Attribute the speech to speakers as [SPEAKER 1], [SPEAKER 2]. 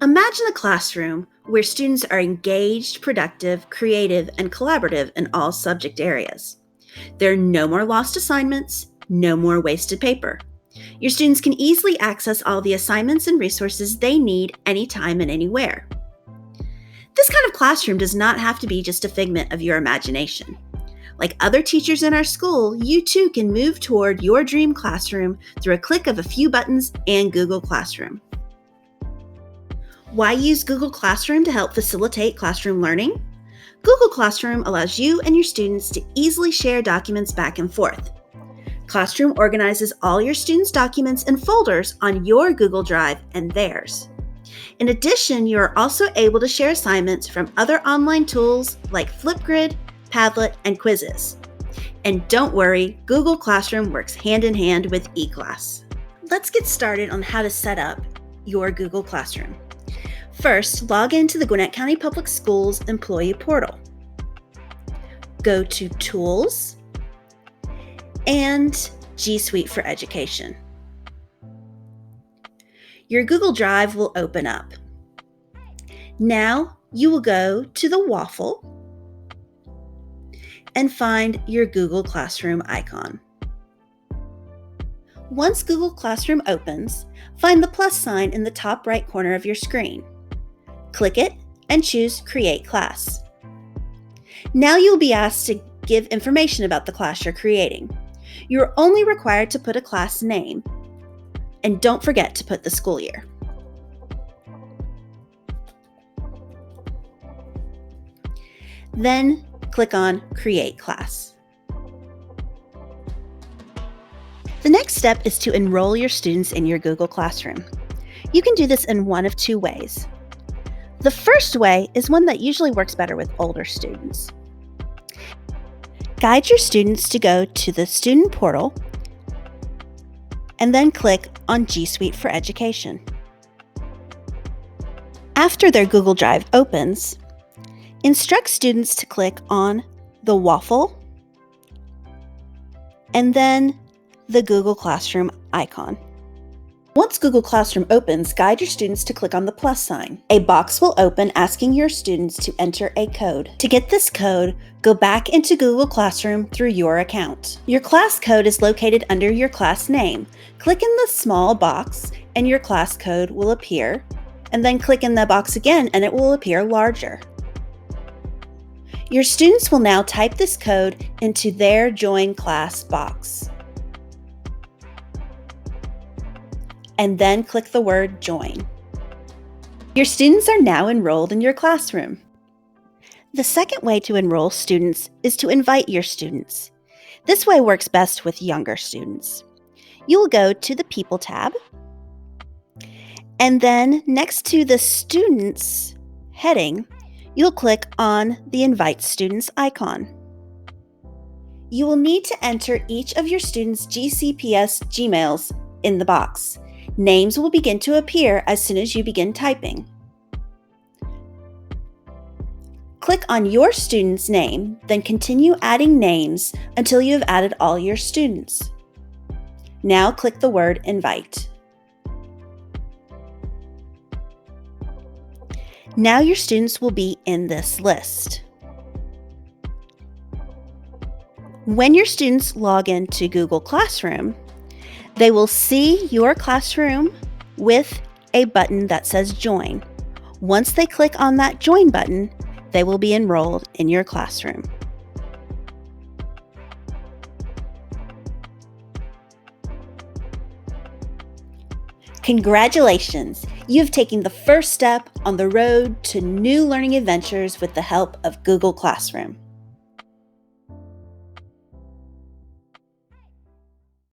[SPEAKER 1] Imagine a classroom where students are engaged, productive, creative, and collaborative in all subject areas. There are no more lost assignments, no more wasted paper. Your students can easily access all the assignments and resources they need anytime and anywhere. This kind of classroom does not have to be just a figment of your imagination. Like other teachers in our school, you too can move toward your dream classroom through a click of a few buttons and Google Classroom. Why use Google Classroom to help facilitate classroom learning? Google Classroom allows you and your students to easily share documents back and forth. Classroom organizes all your students' documents and folders on your Google Drive and theirs. In addition, you are also able to share assignments from other online tools like Flipgrid, Padlet, and Quizzes. And don't worry, Google Classroom works hand in hand with eClass. Let's get started on how to set up your Google Classroom. First, log into the Gwinnett County Public Schools Employee Portal. Go to Tools and G Suite for Education. Your Google Drive will open up. Now you will go to the waffle and find your Google Classroom icon. Once Google Classroom opens, find the plus sign in the top right corner of your screen. Click it and choose Create Class. Now you'll be asked to give information about the class you're creating. You're only required to put a class name, and don't forget to put the school year. Then click on Create Class. The next step is to enroll your students in your Google Classroom. You can do this in one of two ways. The first way is one that usually works better with older students. Guide your students to go to the student portal and then click on G Suite for Education. After their Google Drive opens, instruct students to click on the waffle and then the Google Classroom icon. Once Google Classroom opens, guide your students to click on the plus sign. A box will open asking your students to enter a code. To get this code, go back into Google Classroom through your account. Your class code is located under your class name. Click in the small box and your class code will appear, and then click in the box again and it will appear larger. Your students will now type this code into their Join Class box, and then click the word Join. Your students are now enrolled in your classroom. The second way to enroll students is to invite your students. This way works best with younger students. You will go to the People tab, and then next to the Students heading, you'll click on the Invite Students icon. You will need to enter each of your students' GCPS Gmails in the box. Names will begin to appear as soon as you begin typing. Click on your student's name, then continue adding names until you have added all your students. Now click the word Invite. Now your students will be in this list. When your students log into Google Classroom, they will see your classroom with a button that says Join. Once they click on that Join button, they will be enrolled in your classroom. Congratulations! You have taken the first step on the road to new learning adventures with the help of Google Classroom.